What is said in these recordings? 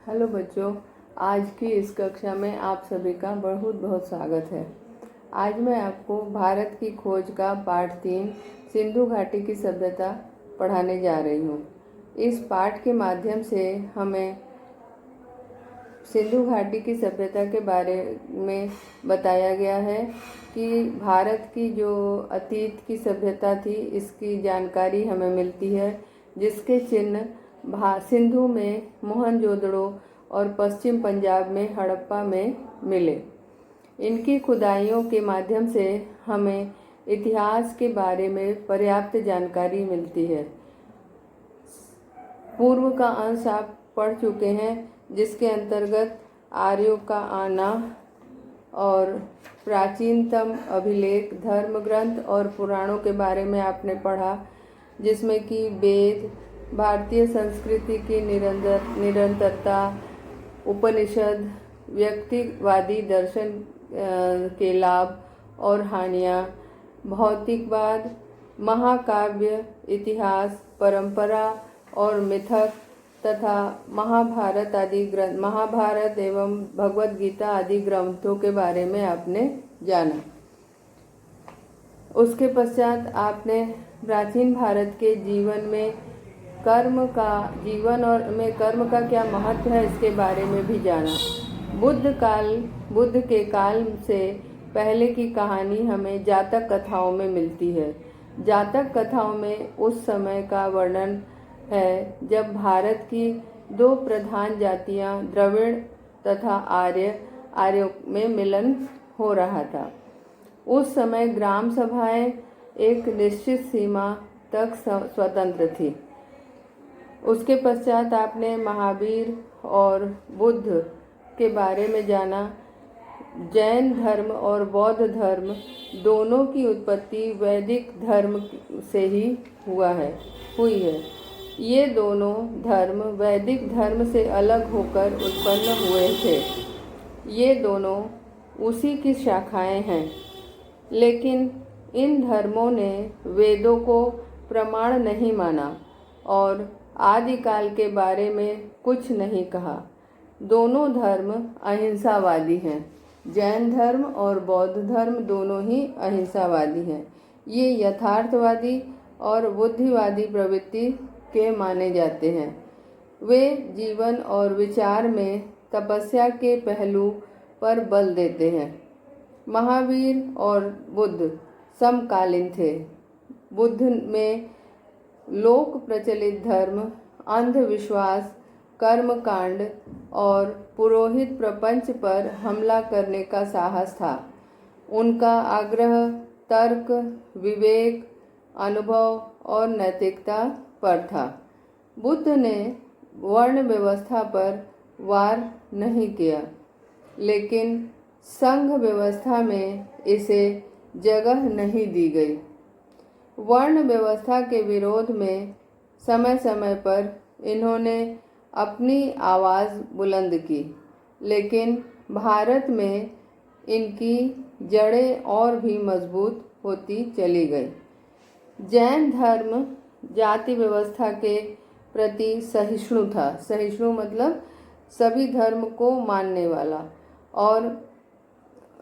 Hello बच्चों, आज की इस कक्षा में आप सभी का बहुत बहुत स्वागत है। आज मैं आपको भारत की खोज का पाठ 3 सिंधु घाटी की सभ्यता पढ़ाने जा रही हूँ। इस पाठ के माध्यम से हमें सिंधु घाटी की सभ्यता के बारे में बताया गया है कि भारत की जो अतीत की सभ्यता थी इसकी जानकारी हमें मिलती है, जिसके चिन्ह सिंधु में मोहनजोदड़ो और पश्चिम पंजाब में हड़प्पा में मिले। इनकी खुदाइयों के माध्यम से हमें इतिहास के बारे में पर्याप्त जानकारी मिलती है। पूर्व का अंश आप पढ़ चुके हैं, जिसके अंतर्गत आर्यों का आना और प्राचीनतम अभिलेख, धर्म ग्रंथ और पुराणों के बारे में आपने पढ़ा, जिसमें कि वेद, भारतीय संस्कृति की निरंतरता, उपनिषद, व्यक्तिवादी दर्शन के लाभ और हानियाँ, भौतिकवाद, महाकाव्य, इतिहास, परंपरा और मिथक तथा महाभारत एवं भगवद गीता आदि ग्रंथों के बारे में आपने जाना। उसके पश्चात आपने प्राचीन भारत के जीवन में कर्म का क्या महत्व है इसके बारे में भी जाना। बुद्ध के काल से पहले की कहानी हमें जातक कथाओं में मिलती है। जातक कथाओं में उस समय का वर्णन है जब भारत की 2 प्रधान जातियां द्रविड़ तथा आर्यों में मिलन हो रहा था। उस समय ग्राम सभाएं एक निश्चित सीमा तक स्वतंत्र थी। उसके पश्चात आपने महावीर और बुद्ध के बारे में जाना। जैन धर्म और बौद्ध धर्म दोनों की उत्पत्ति वैदिक धर्म से ही हुई है। ये दोनों धर्म वैदिक धर्म से अलग होकर उत्पन्न हुए थे। ये दोनों उसी की शाखाएं हैं, लेकिन इन धर्मों ने वेदों को प्रमाण नहीं माना और आदिकाल के बारे में कुछ नहीं कहा। दोनों धर्म अहिंसावादी हैं। जैन धर्म और बौद्ध धर्म दोनों ही अहिंसावादी हैं। ये यथार्थवादी और बुद्धिवादी प्रवृत्ति के माने जाते हैं। वे जीवन और विचार में तपस्या के पहलू पर बल देते हैं। महावीर और बुद्ध समकालीन थे। बुद्ध में लोक प्रचलित धर्म, अंधविश्वास, कर्मकांड और पुरोहित प्रपंच पर हमला करने का साहस था। उनका आग्रह तर्क, विवेक, अनुभव और नैतिकता पर था। बुद्ध ने वर्ण व्यवस्था पर वार नहीं किया, लेकिन संघ व्यवस्था में इसे जगह नहीं दी गई। वर्ण व्यवस्था के विरोध में समय समय पर इन्होंने अपनी आवाज़ बुलंद की, लेकिन भारत में इनकी जड़ें और भी मजबूत होती चली गई। जैन धर्म जाति व्यवस्था के प्रति सहिष्णु था। सहिष्णु मतलब सभी धर्म को मानने वाला और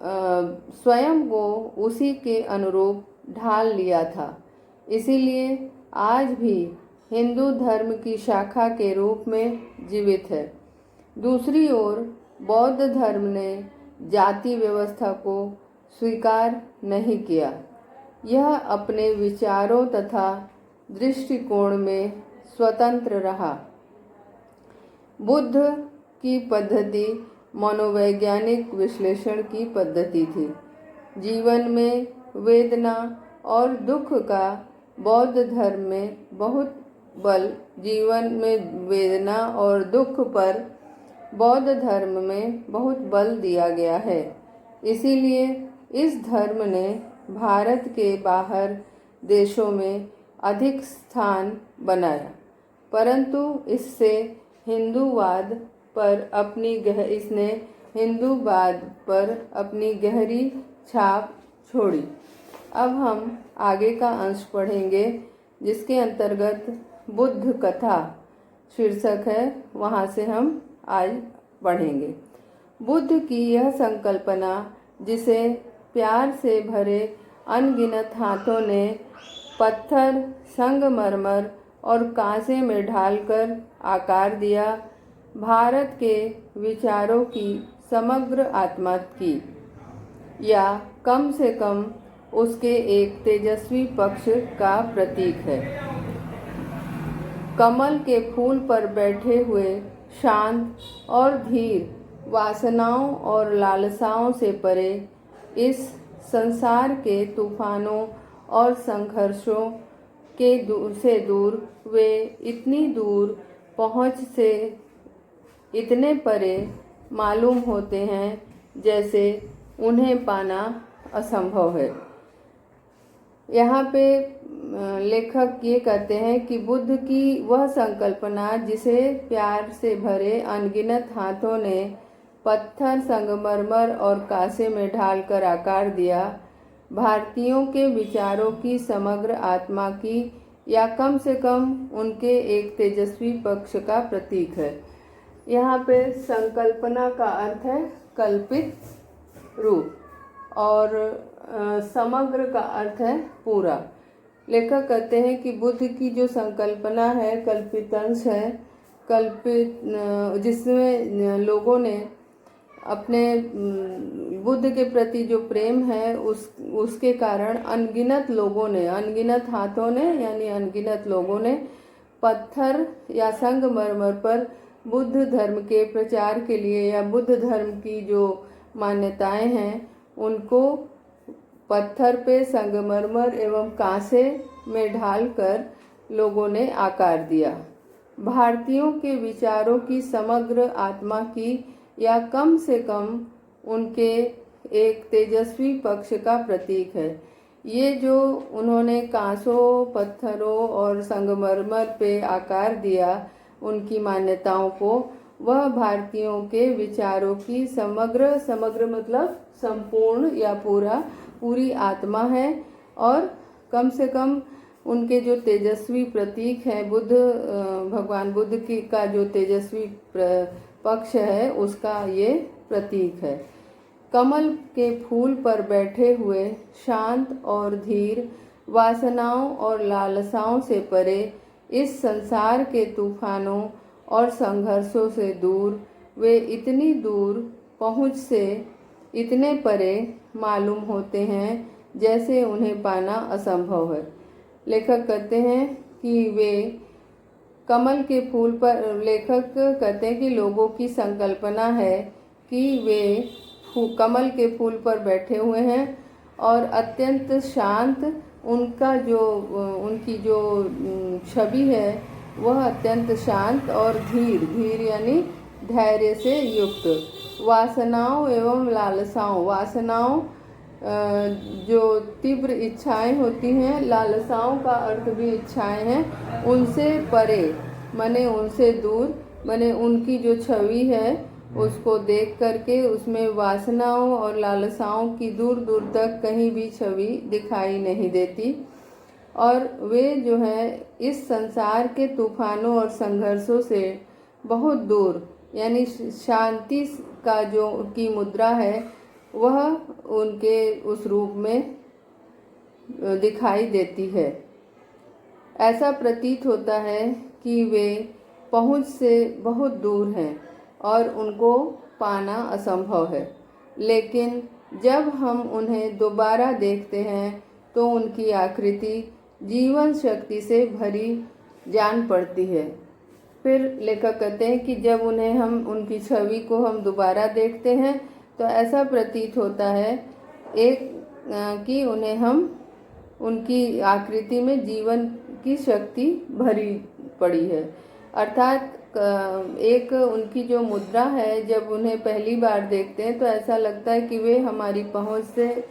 स्वयं को उसी के अनुरूप ढाल लिया था। इसीलिए आज भी हिंदू धर्म की शाखा के रूप में जीवित है। दूसरी ओर बौद्ध धर्म ने जाति व्यवस्था को स्वीकार नहीं किया। यह अपने विचारों तथा दृष्टिकोण में स्वतंत्र रहा। बुद्ध की पद्धति मनोवैज्ञानिक विश्लेषण की पद्धति थी। जीवन में वेदना और दुख का बौद्ध धर्म में बहुत बल जीवन में वेदना और दुख पर बौद्ध धर्म में बहुत बल दिया गया है। इसीलिए इस धर्म ने भारत के बाहर देशों में अधिक स्थान बनाया, परंतु इसने हिंदूवाद पर अपनी गहरी छाप छोड़ी। अब हम आगे का अंश पढ़ेंगे, जिसके अंतर्गत बुद्ध कथा शीर्षक है। वहाँ से हम आज पढ़ेंगे। बुद्ध की यह संकल्पना, जिसे प्यार से भरे अनगिनत हाथों ने पत्थर, संगमरमर और कांसे में ढालकर आकार दिया, भारत के विचारों की समग्र आत्मा की, या कम से कम उसके एक तेजस्वी पक्ष का प्रतीक है। कमल के फूल पर बैठे हुए शांत और धीर, वासनाओं और लालसाओं से परे, इस संसार के तूफानों और संघर्षों से दूर, वे इतनी दूर पहुँच से इतने परे मालूम होते हैं जैसे उन्हें पाना असंभव है। यहाँ पे लेखक ये कहते हैं कि बुद्ध की वह संकल्पना, जिसे प्यार से भरे अनगिनत हाथों ने पत्थर, संगमरमर और कांसे में ढालकर आकार दिया, भारतीयों के विचारों की समग्र आत्मा की, या कम से कम उनके एक तेजस्वी पक्ष का प्रतीक है। यहाँ पे संकल्पना का अर्थ है कल्पित रूप, और समग्र का अर्थ है पूरा। लेखक कहते हैं कि बुद्ध की जो संकल्पना है कल्पितंश है, जिसमें लोगों ने अपने बुद्ध के प्रति जो प्रेम है उसके कारण अनगिनत लोगों ने, अनगिनत हाथों ने यानी अनगिनत लोगों ने पत्थर या संगमरमर पर बुद्ध धर्म के प्रचार के लिए, या बुद्ध धर्म की जो मान्यताएं हैं उनको पत्थर पे, संगमरमर एवं कांसे में ढालकर लोगों ने आकार दिया। भारतीयों के विचारों की समग्र आत्मा की, या कम से कम उनके एक तेजस्वी पक्ष का प्रतीक है। ये जो उन्होंने कांसों, पत्थरों और संगमरमर पे आकार दिया उनकी मान्यताओं को, वह भारतीयों के विचारों की समग्र मतलब संपूर्ण या पूरी आत्मा है। और कम से कम उनके जो तेजस्वी प्रतीक है, भगवान बुद्ध की का जो तेजस्वी पक्ष है उसका ये प्रतीक है। कमल के फूल पर बैठे हुए शांत और धीर, वासनाओं और लालसाओं से परे, इस संसार के तूफानों और संघर्षों से दूर, वे इतनी दूर पहुँच से इतने परे मालूम होते हैं जैसे उन्हें पाना असंभव है। लेखक कहते हैं कि वे कमल के फूल पर, लेखक कहते हैं कि लोगों की संकल्पना है कि वे कमल के फूल पर बैठे हुए हैं और अत्यंत शांत, उनकी जो छवि है वह अत्यंत शांत और धीर यानी धैर्य से युक्त, वासनाओं एवं लालसाओं, वासनाओं जो तीव्र इच्छाएं होती हैं, लालसाओं का अर्थ भी इच्छाएं हैं, उनसे परे माने उनसे दूर, माने उनकी जो छवि है उसको देख करके उसमें वासनाओं और लालसाओं की दूर दूर तक कहीं भी छवि दिखाई नहीं देती। और वे जो है इस संसार के तूफानों और संघर्षों से बहुत दूर, यानी शांति का जो की मुद्रा है वह उनके उस रूप में दिखाई देती है। ऐसा प्रतीत होता है कि वे पहुंच से बहुत दूर हैं और उनको पाना असंभव है, लेकिन जब हम उन्हें दोबारा देखते हैं तो उनकी आकृति जीवन शक्ति से भरी जान पड़ती है। फिर लेखक कहते हैं कि जब उनकी छवि को हम दोबारा देखते हैं तो ऐसा प्रतीत होता है कि उनकी आकृति में जीवन की शक्ति भरी पड़ी है। अर्थात एक उनकी जो मुद्रा है, जब उन्हें पहली बार देखते हैं तो ऐसा लगता है कि वे हमारी पहुंच से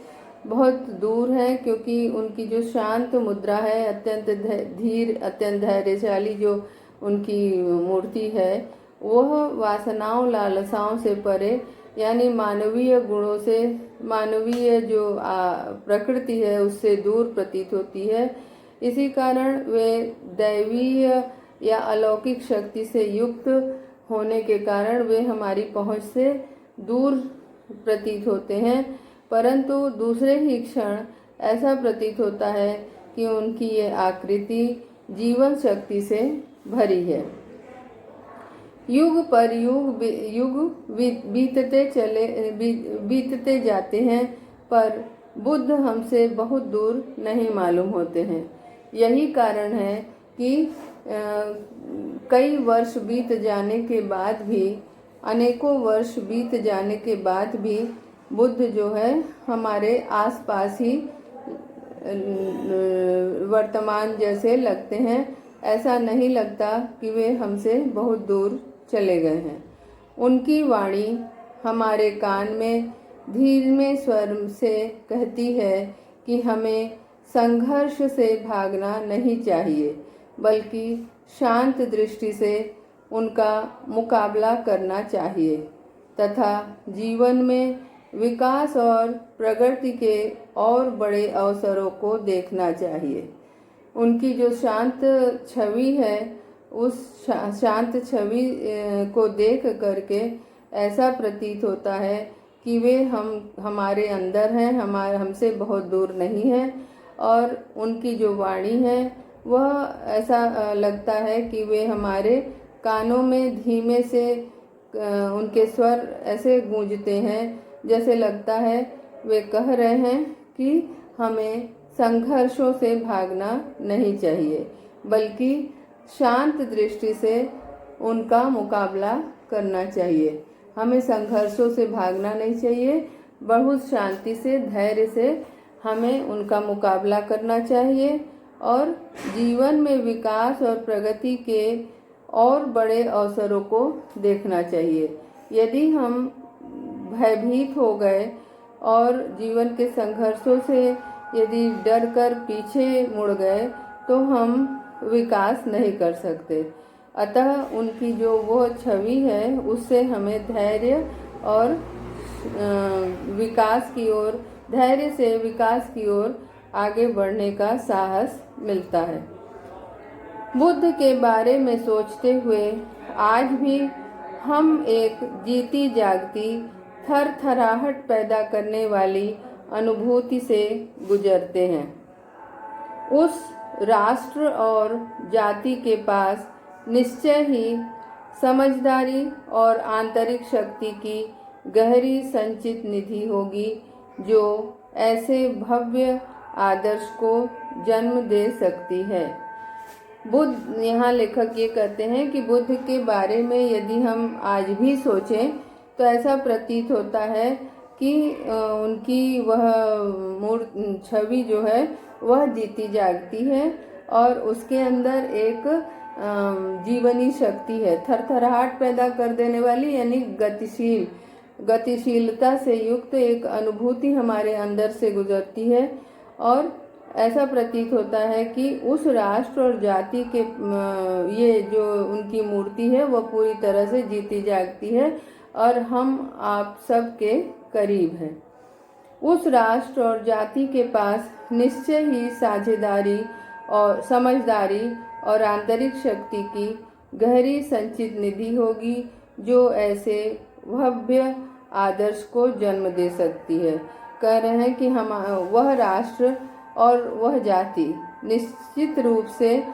बहुत दूर हैं, क्योंकि उनकी जो शांत मुद्रा है, अत्यंत धीर, अत्यंत धैर्यशाली जो उनकी मूर्ति है, वह वासनाओं लालसाओं से परे, यानी मानवीय गुणों से, मानवीय जो प्रकृति है उससे दूर प्रतीत होती है। इसी कारण वे दैवीय या अलौकिक शक्ति से युक्त होने के कारण वे हमारी पहुंच से दूर प्रतीत होते हैं, परंतु दूसरे ही क्षण ऐसा प्रतीत होता है कि उनकी ये आकृति जीवन शक्ति से भरी है। युग पर युग बीतते जाते हैं, पर बुद्ध हमसे बहुत दूर नहीं मालूम होते हैं। यही कारण है कि कई वर्ष बीत जाने के बाद भी, अनेकों वर्ष बीत जाने के बाद भी बुद्ध जो है हमारे आसपास ही वर्तमान जैसे लगते हैं। ऐसा नहीं लगता कि वे हमसे बहुत दूर चले गए हैं। उनकी वाणी हमारे कान में धीमे स्वर से कहती है कि हमें संघर्ष से भागना नहीं चाहिए, बल्कि शांत दृष्टि से उनका मुकाबला करना चाहिए तथा जीवन में विकास और प्रगति के और बड़े अवसरों को देखना चाहिए। उनकी जो शांत छवि है, उस शांत छवि को देख करके ऐसा प्रतीत होता है कि वे हमारे अंदर हैं, हमसे बहुत दूर नहीं हैं। और उनकी जो वाणी है वह ऐसा लगता है कि वे हमारे कानों में धीमे से उनके स्वर ऐसे गूंजते हैं, जैसे लगता है वे कह रहे हैं कि हमें संघर्षों से भागना नहीं चाहिए, बल्कि शांत दृष्टि से उनका मुकाबला करना चाहिए। हमें संघर्षों से भागना नहीं चाहिए, बहुत शांति से, धैर्य से हमें उनका मुकाबला करना चाहिए और जीवन में विकास और प्रगति के और बड़े अवसरों को देखना चाहिए। यदि हम भयभीत हो गए और जीवन के संघर्षों से यदि डर कर पीछे मुड़ गए तो हम विकास नहीं कर सकते। अतः उनकी जो वो छवि है उससे हमें धैर्य और विकास की ओर, धैर्य से विकास की ओर आगे बढ़ने का साहस मिलता है। बुद्ध के बारे में सोचते हुए आज भी हम एक जीती जागती थरथराहट पैदा करने वाली अनुभूति से गुजरते हैं। उस राष्ट्र और जाति के पास निश्चय ही समझदारी और आंतरिक शक्ति की गहरी संचित निधि होगी, जो ऐसे भव्य आदर्श को जन्म दे सकती है। बुद्ध, यहाँ लेखक ये कहते हैं कि बुद्ध के बारे में यदि हम आज भी सोचें तो ऐसा प्रतीत होता है कि उनकी वह छवि जो है वह जीती जागती है और उसके अंदर एक जीवनी शक्ति है, थरथराहट पैदा कर देने वाली, यानी गतिशीलता से युक्त एक अनुभूति हमारे अंदर से गुजरती है। और ऐसा प्रतीत होता है कि उस राष्ट्र और जाति के ये जो उनकी मूर्ति है वह पूरी तरह से जीती जागती है और हम आप सब के करीब हैं। उस राष्ट्र और जाति के पास निश्चय ही साझेदारी और समझदारी और आंतरिक शक्ति की गहरी संचित निधि होगी, जो ऐसे भव्य आदर्श को जन्म दे सकती है। कह रहे हैं कि हम वह राष्ट्र और वह जाति निश्चित रूप से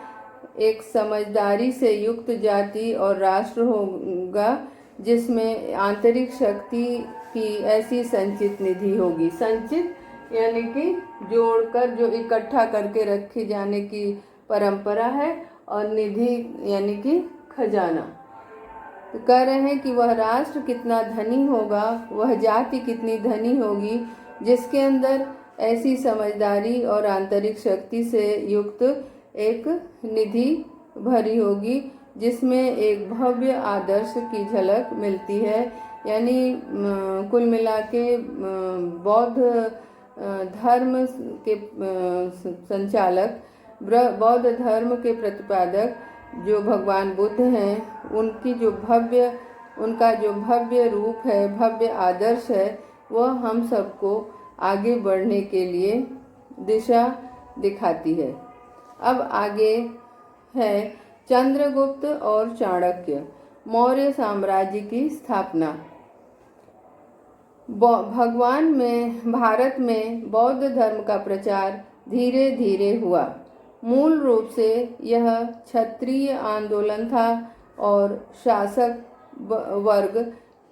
एक समझदारी से युक्त जाति और राष्ट्र होगा, जिसमें आंतरिक शक्ति की ऐसी संचित निधि होगी। संचित यानी कि जोड़कर, जो इकट्ठा करके रखी जाने की परंपरा है, और निधि यानी कि खजाना। तो कह रहे हैं कि वह राष्ट्र कितना धनी होगा, वह जाति कितनी धनी होगी, जिसके अंदर ऐसी समझदारी और आंतरिक शक्ति से युक्त एक निधि भरी होगी, जिसमें एक भव्य आदर्श की झलक मिलती है। यानी कुल मिला के बौद्ध धर्म के संचालक, बौद्ध धर्म के प्रतिपादक जो भगवान बुद्ध हैं, उनका जो भव्य रूप है, भव्य आदर्श है, वह हम सबको आगे बढ़ने के लिए दिशा दिखाती है। अब आगे है चंद्रगुप्त और चाणक्य। मौर्य साम्राज्य की स्थापना। भारत में बौद्ध धर्म का प्रचार धीरे धीरे हुआ। मूल रूप से यह क्षत्रिय आंदोलन था और शासक वर्ग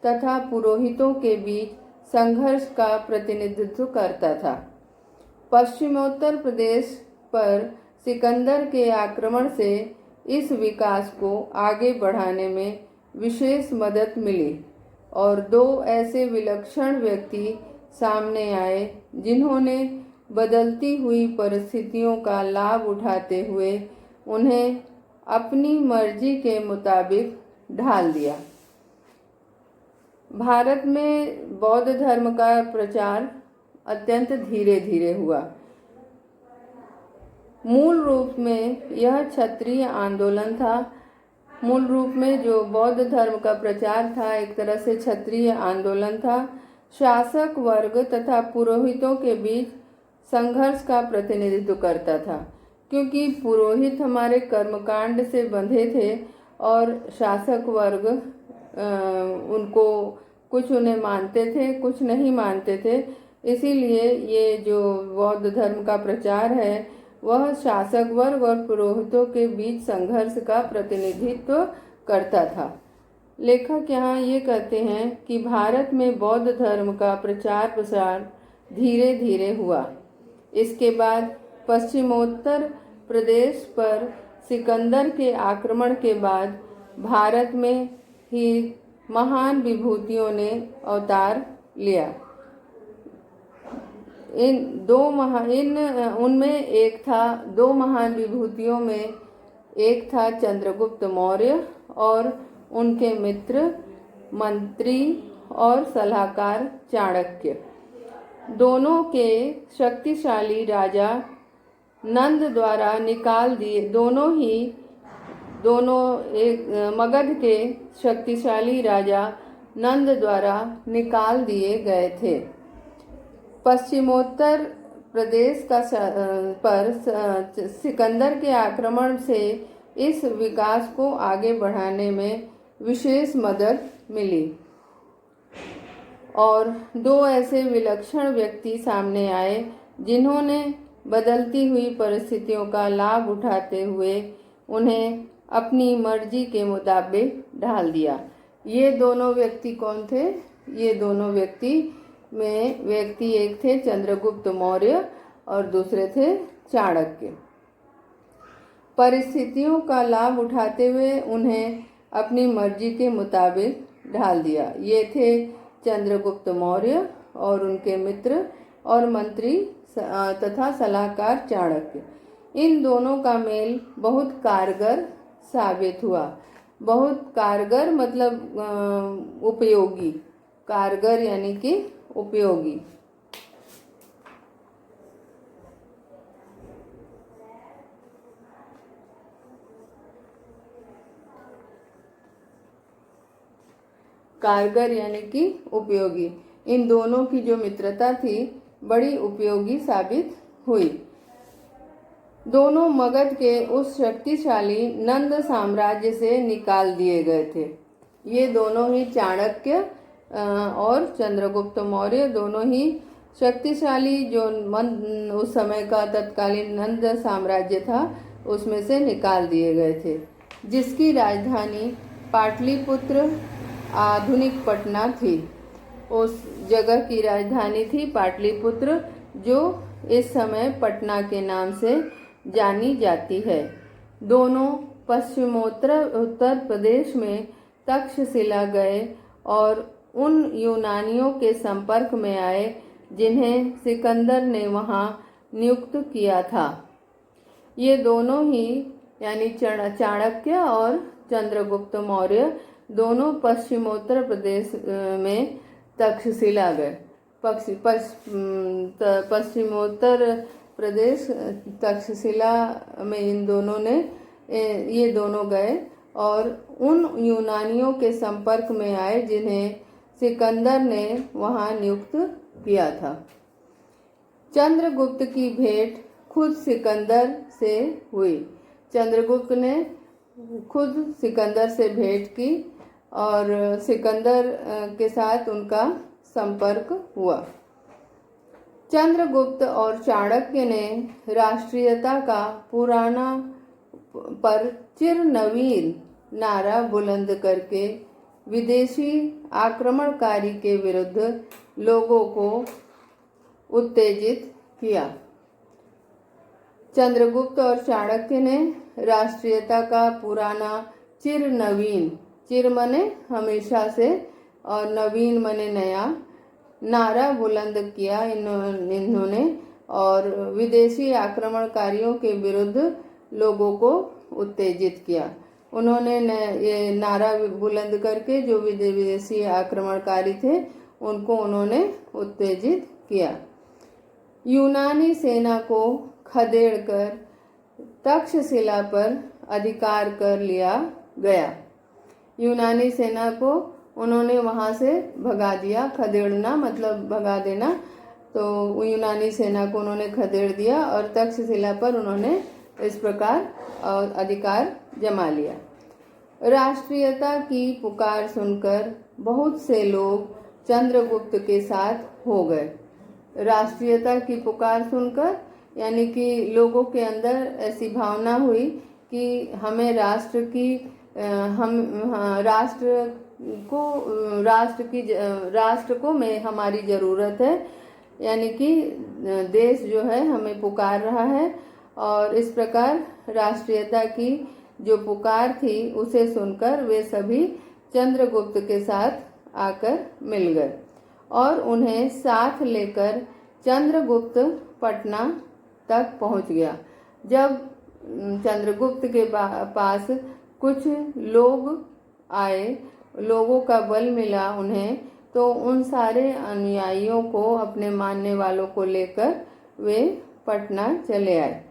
तथा पुरोहितों के बीच संघर्ष का प्रतिनिधित्व करता था। पश्चिमोत्तर प्रदेश पर सिकंदर के आक्रमण से इस विकास को आगे बढ़ाने में विशेष मदद मिली और दो ऐसे विलक्षण व्यक्ति सामने आए जिन्होंने बदलती हुई परिस्थितियों का लाभ उठाते हुए उन्हें अपनी मर्जी के मुताबिक ढाल दिया। भारत में बौद्ध धर्म का प्रचार अत्यंत धीरे धीरे हुआ। मूल रूप में यह क्षत्रिय आंदोलन था। मूल रूप में जो बौद्ध धर्म का प्रचार था एक तरह से क्षत्रिय आंदोलन था। शासक वर्ग तथा पुरोहितों के बीच संघर्ष का प्रतिनिधित्व करता था, क्योंकि पुरोहित हमारे कर्मकांड से बंधे थे और शासक वर्ग उनको कुछ उन्हें मानते थे, कुछ नहीं मानते थे। इसीलिए ये जो बौद्ध धर्म का प्रचार है वह शासक वर्ग और पुरोहितों के बीच संघर्ष का प्रतिनिधित्व करता था। लेखक यहाँ ये कहते हैं कि भारत में बौद्ध धर्म का प्रचार प्रसार धीरे धीरे हुआ। इसके बाद पश्चिमोत्तर प्रदेश पर सिकंदर के आक्रमण के बाद भारत में ही महान विभूतियों ने अवतार लिया। उनमें एक था, दो महान विभूतियों में एक था चंद्रगुप्त मौर्य और उनके मित्र, मंत्री और सलाहकार चाणक्य। दोनों के शक्तिशाली राजा नंद द्वारा निकाल दिए मगध के शक्तिशाली राजा नंद द्वारा निकाल दिए गए थे। पश्चिमोत्तर प्रदेश पर सिकंदर के आक्रमण से इस विकास को आगे बढ़ाने में विशेष मदद मिली और दो ऐसे विलक्षण व्यक्ति सामने आए जिन्होंने बदलती हुई परिस्थितियों का लाभ उठाते हुए उन्हें अपनी मर्जी के मुताबिक ढाल दिया। ये दोनों व्यक्ति कौन थे? ये दोनों व्यक्ति एक थे चंद्रगुप्त मौर्य और दूसरे थे चाणक्य। परिस्थितियों का लाभ उठाते हुए उन्हें अपनी मर्जी के मुताबिक ढाल दिया। ये थे चंद्रगुप्त मौर्य और उनके मित्र और मंत्री तथा सलाहकार चाणक्य। इन दोनों का मेल बहुत कारगर साबित हुआ। बहुत कारगर मतलब उपयोगी। कारगर यानी कि उपयोगी। कारगर यानी कि उपयोगी। इन दोनों की जो मित्रता थी बड़ी उपयोगी साबित हुई। दोनों मगध के उस शक्तिशाली नंद साम्राज्य से निकाल दिए गए थे। ये दोनों ही चाणक्य और चंद्रगुप्त मौर्य दोनों ही शक्तिशाली जो उस समय का तत्कालीन नंद साम्राज्य था उसमें से निकाल दिए गए थे, जिसकी राजधानी पाटलिपुत्र आधुनिक पटना थी। उस जगह की राजधानी थी पाटलिपुत्र, जो इस समय पटना के नाम से जानी जाती है। दोनों उत्तर प्रदेश में तक्षशिला गए और उन यूनानियों के संपर्क में आए जिन्हें सिकंदर ने वहां नियुक्त किया था। ये दोनों ही यानी चाणक्य और चंद्रगुप्त मौर्य दोनों पश्चिमोत्तर प्रदेश में तक्षशिला गए। पश्चिमोत्तर प्रदेश तक्षशिला में ये दोनों गए और उन यूनानियों के संपर्क में आए जिन्हें सिकंदर ने वहां नियुक्त किया था। चंद्रगुप्त की भेंट खुद सिकंदर से हुई। चंद्रगुप्त ने खुद सिकंदर से भेंट की और सिकंदर के साथ उनका संपर्क हुआ। चंद्रगुप्त और चाणक्य ने राष्ट्रीयता का पुराना पर चिर नवीन नारा बुलंद करके विदेशी आक्रमणकारी के विरुद्ध लोगों को उत्तेजित किया। चंद्रगुप्त और चाणक्य ने राष्ट्रीयता का पुराना चिर नवीन, चिर मने हमेशा से और नवीन मने नया, नारा बुलंद किया इन्होंने और विदेशी आक्रमणकारियों के विरुद्ध लोगों को उत्तेजित किया। उन्होंने ये नारा बुलंद करके जो विदेशी आक्रमणकारी थे उनको उन्होंने उत्तेजित किया। यूनानी सेना को खदेड़कर तक्षशिला पर अधिकार कर लिया गया। यूनानी सेना को उन्होंने वहाँ से भगा दिया। खदेड़ना मतलब भगा देना, तो यूनानी सेना को उन्होंने खदेड़ दिया और तक्षशिला पर उन्होंने इस प्रकार अधिकार जमा लिया। राष्ट्रीयता की पुकार सुनकर बहुत से लोग चंद्रगुप्त के साथ हो गए। राष्ट्रीयता की पुकार सुनकर यानी कि लोगों के अंदर ऐसी भावना हुई कि हमें राष्ट्र की राष्ट्र को में हमारी ज़रूरत है, यानी कि देश जो है हमें पुकार रहा है। और इस प्रकार राष्ट्रीयता की जो पुकार थी उसे सुनकर वे सभी चंद्रगुप्त के साथ आकर मिल गए और उन्हें साथ लेकर चंद्रगुप्त पटना तक पहुंच गया। जब चंद्रगुप्त के पास कुछ लोग आए, लोगों का बल मिला उन्हें, तो उन सारे अनुयायियों को, अपने मानने वालों को लेकर वे पटना चले आए।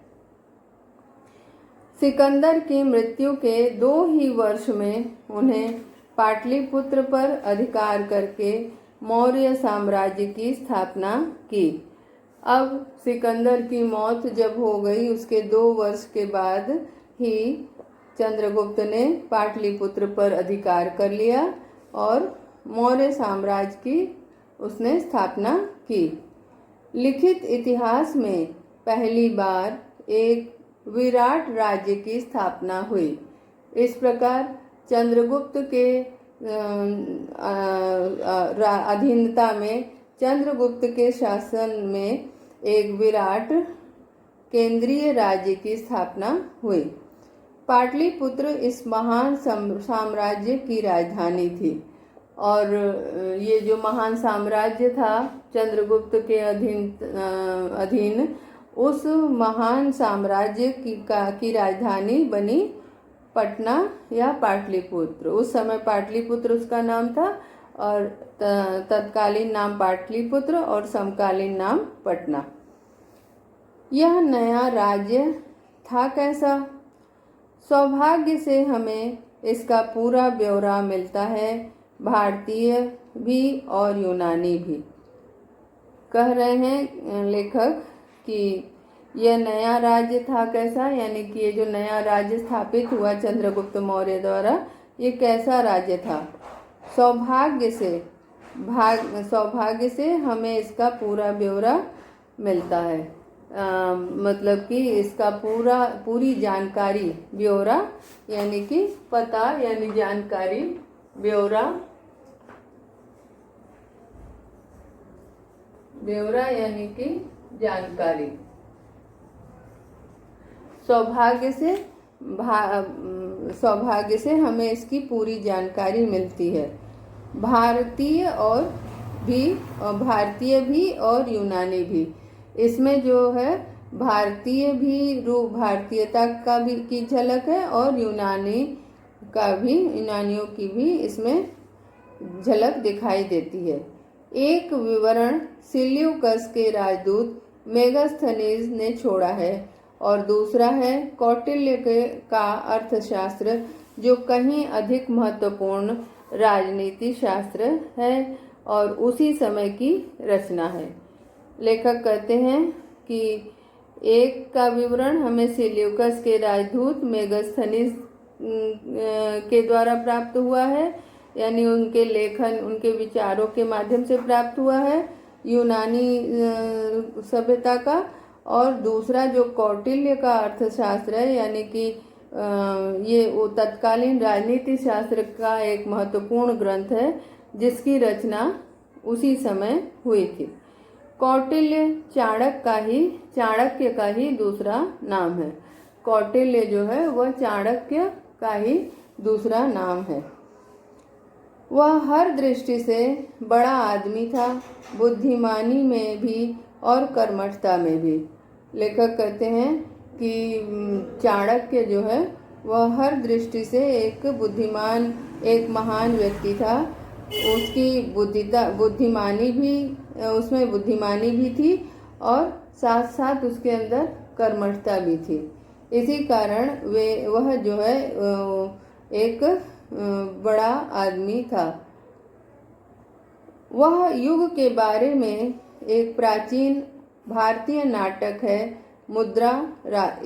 सिकंदर की मृत्यु के 2 ही वर्ष में उन्हें पाटलिपुत्र पर अधिकार करके मौर्य साम्राज्य की स्थापना की। अब सिकंदर की मौत जब हो गई उसके 2 वर्ष के बाद ही चंद्रगुप्त ने पाटलिपुत्र पर अधिकार कर लिया और मौर्य साम्राज्य की उसने स्थापना की। लिखित इतिहास में पहली बार एक विराट राज्य की स्थापना हुई। इस प्रकार चंद्रगुप्त के अधीनता में, चंद्रगुप्त के शासन में एक विराट केंद्रीय राज्य की स्थापना हुई। पाटलिपुत्र इस महान साम्राज्य की राजधानी थी और ये जो महान साम्राज्य था चंद्रगुप्त के अधीन उस महान साम्राज्य की राजधानी बनी पटना या पाटलिपुत्र। उस समय पाटलिपुत्र उसका नाम था और तत्कालीन नाम पाटलिपुत्र और समकालीन नाम पटना। यह नया राज्य था कैसा? सौभाग्य से हमें इसका पूरा ब्यौरा मिलता है, भारतीय भी और यूनानी भी। कह रहे हैं लेखक कि यह नया राज्य था कैसा, यानी कि ये जो नया राज्य स्थापित हुआ चंद्रगुप्त मौर्य द्वारा, ये कैसा राज्य था। सौभाग्य से हमें इसका पूरा ब्यौरा मिलता है। मतलब कि इसका पूरी जानकारी, ब्यौरा यानी कि पता यानी जानकारी, ब्यौरा यानी कि जानकारी। सौभाग्य से हमें इसकी पूरी जानकारी मिलती है। भारतीय भी और यूनानी भी। इसमें जो है भारतीय भी भारतीयता का भी की झलक है और यूनानियों की भी इसमें झलक दिखाई देती है। एक विवरण सिल्यूकस के राजदूत मेगास्थनीज ने छोड़ा है और दूसरा है कौटिल्य का अर्थशास्त्र, जो कहीं अधिक महत्वपूर्ण राजनीति शास्त्र है और उसी समय की रचना है। लेखक कहते हैं कि एक का विवरण हमें सिल्यूकस के राजदूत मेगास्थनीज के द्वारा प्राप्त हुआ है, यानी उनके लेखन, उनके विचारों के माध्यम से प्राप्त हुआ है यूनानी सभ्यता का। और दूसरा जो कौटिल्य का अर्थशास्त्र है, यानी कि ये वो तत्कालीन राजनीति शास्त्र का एक महत्वपूर्ण ग्रंथ है जिसकी रचना उसी समय हुई थी। कौटिल्य चाणक्य का ही दूसरा नाम है। कौटिल्य जो है वह चाणक्य का ही दूसरा नाम है। वह हर दृष्टि से बड़ा आदमी था, बुद्धिमानी में भी और कर्मठता में भी। लेखक कहते हैं कि चाणक्य जो है वह हर दृष्टि से एक बुद्धिमान, एक महान व्यक्ति था। उसकी बुद्धिमानी भी, उसमें बुद्धिमानी भी थी और साथ साथ उसके अंदर कर्मठता भी थी। इसी कारण वह जो है एक बड़ा आदमी था। वह युग के बारे में एक प्राचीन भारतीय नाटक है मुद्रा।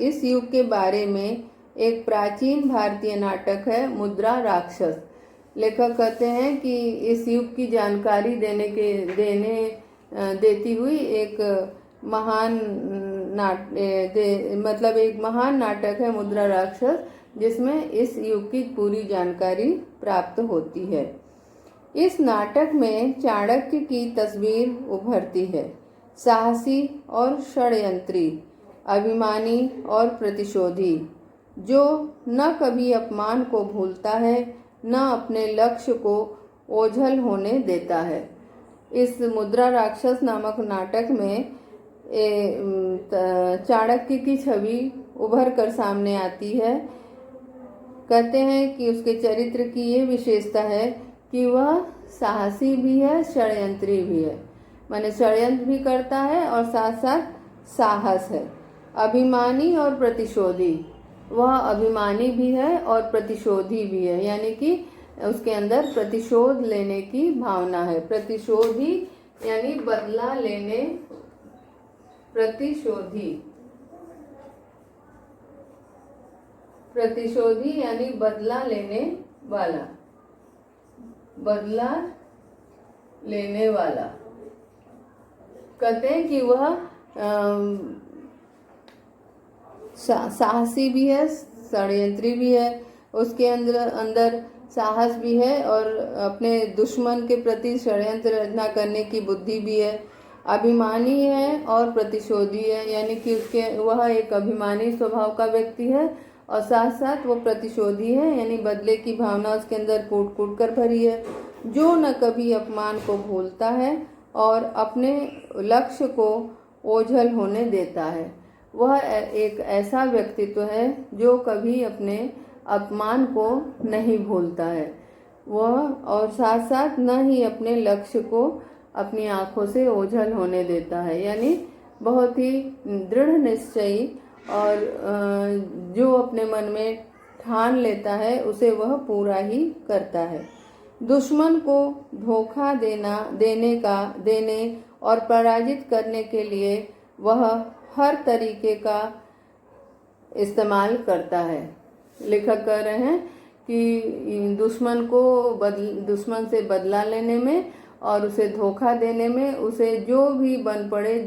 इस युग के बारे में एक प्राचीन भारतीय नाटक है मुद्रा राक्षस। लेखक कहते हैं कि इस युग की जानकारी देती हुई एक महान एक महान नाटक है मुद्रा राक्षस, जिसमें इस युग की पूरी जानकारी प्राप्त होती है। इस नाटक में चाणक्य की तस्वीर उभरती है, साहसी और षड्यंत्री, अभिमानी और प्रतिशोधी, जो न कभी अपमान को भूलता है न अपने लक्ष्य को ओझल होने देता है। इस मुद्रा राक्षस नामक नाटक में चाणक्य की छवि उभर कर सामने आती है। कहते हैं कि उसके चरित्र की ये विशेषता है कि वह साहसी भी है, षड्यंत्री भी है, माने षड्यंत्र भी करता है और साथ साथ साहस है। अभिमानी और प्रतिशोधी, वह अभिमानी भी है और प्रतिशोधी भी है, यानी कि उसके अंदर प्रतिशोध लेने की भावना है। प्रतिशोधी यानी बदला लेने, प्रतिशोधी यानी बदला लेने वाला, बदला लेने वाला। कहते हैं कि वह साहसी भी है, षड्यंत्री भी है, उसके अंदर साहस भी है और अपने दुश्मन के प्रति षड्यंत्र रचना करने की बुद्धि भी है। अभिमानी है और प्रतिशोधी है, यानी कि वह एक अभिमानी स्वभाव का व्यक्ति है और साथ साथ वो प्रतिशोधी है, यानी बदले की भावना उसके अंदर कूट कूट कर भरी है, जो न कभी अपमान को भूलता है और अपने लक्ष्य को ओझल होने देता है। वह एक ऐसा व्यक्तित्व है जो कभी अपने अपमान को नहीं भूलता है वह, और साथ साथ न ही अपने लक्ष्य को अपनी आंखों से ओझल होने देता है, यानी बहुत ही दृढ़ निश्चयी और जो अपने मन में ठान लेता है उसे वह पूरा ही करता है। दुश्मन को धोखा देने और पराजित करने के लिए वह हर तरीके का इस्तेमाल करता है। लेखक कह रहे हैं कि दुश्मन से बदला लेने में और उसे धोखा देने में, उसे जो भी बन पड़े,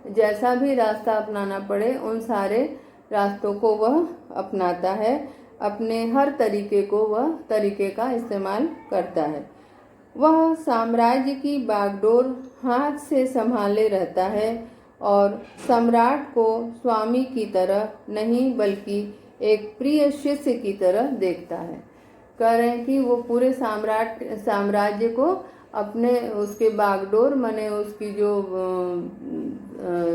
जैसा भी रास्ता अपनाना पड़े, उन सारे रास्तों को वह अपनाता है, अपने हर तरीके का इस्तेमाल करता है। वह साम्राज्य की बागडोर हाथ से संभाले रहता है और सम्राट को स्वामी की तरह नहीं बल्कि एक प्रिय शिष्य की तरह देखता है। कह रहे हैं कि वो पूरे साम्राज्य को अपने उसके बागडोर माने उसकी जो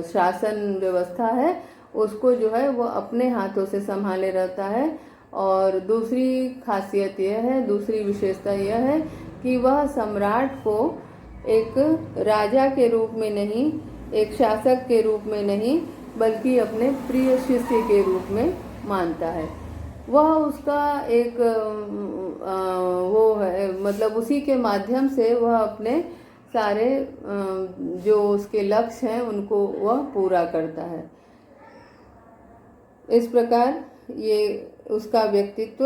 शासन व्यवस्था है उसको जो है वो अपने हाथों से संभाले रहता है। और दूसरी खासियत यह है, दूसरी विशेषता यह है कि वह सम्राट को एक राजा के रूप में नहीं, एक शासक के रूप में नहीं, बल्कि अपने प्रिय शिष्य के रूप में मानता है। वह उसका एक वो है, मतलब उसी के माध्यम से वह अपने सारे जो उसके लक्ष्य हैं उनको वह पूरा करता है। इस प्रकार ये उसका व्यक्तित्व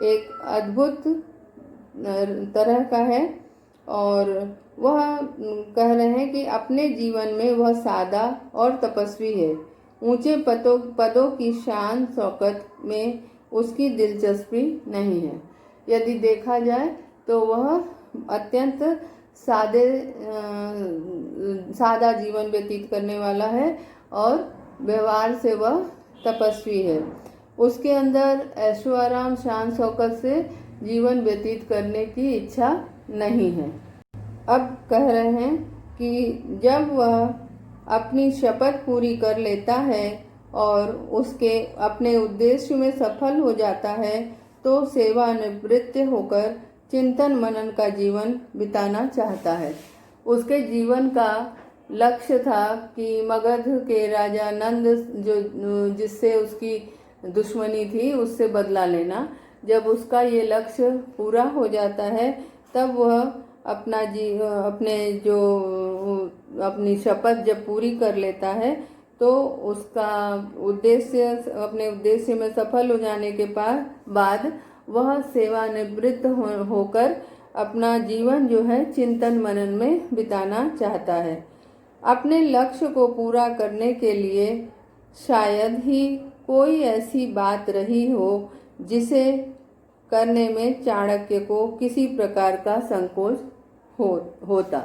एक अद्भुत तरह का है। और वह कह रहे हैं कि अपने जीवन में वह सादा और तपस्वी है। ऊंचे पदों की शान शौकत में उसकी दिलचस्पी नहीं है। यदि देखा जाए तो वह अत्यंत सादा जीवन व्यतीत करने वाला है और व्यवहार से वह तपस्वी है। उसके अंदर ऐशो आराम शान शौकत से जीवन व्यतीत करने की इच्छा नहीं है। अब कह रहे हैं कि जब वह अपनी शपथ पूरी कर लेता है और उसके अपने उद्देश्य में सफल हो जाता है तो सेवानिवृत्त होकर चिंतन मनन का जीवन बिताना चाहता है। उसके जीवन का लक्ष्य था कि मगध के राजा नंद जिससे उसकी दुश्मनी थी उससे बदला लेना। जब उसका ये लक्ष्य पूरा हो जाता है तब वह अपनी शपथ जब पूरी कर लेता है तो उसका अपने उद्देश्य में सफल हो जाने के बाद वह सेवानिवृत्त होकर अपना जीवन जो है चिंतन मनन में बिताना चाहता है। अपने लक्ष्य को पूरा करने के लिए शायद ही कोई ऐसी बात रही हो जिसे करने में चाणक्य को किसी प्रकार का संकोच होता।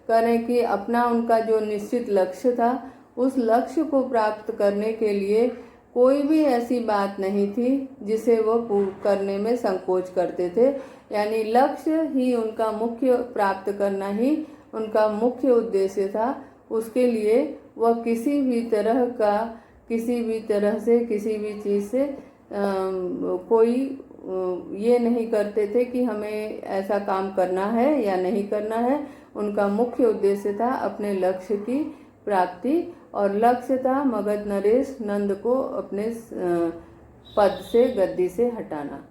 करें कि अपना उनका जो निश्चित लक्ष्य था उस लक्ष्य को प्राप्त करने के लिए कोई भी ऐसी बात नहीं थी जिसे वो करने में संकोच करते थे। यानी लक्ष्य ही उनका मुख्य प्राप्त करना ही उनका मुख्य उद्देश्य था। उसके लिए वह किसी भी तरह से किसी भी चीज़ से कोई ये नहीं करते थे कि हमें ऐसा काम करना है या नहीं करना है। उनका मुख्य उद्देश्य था अपने लक्ष्य की प्राप्ति और लक्ष्य था मगध नरेश नंद को अपने पद से गद्दी से हटाना।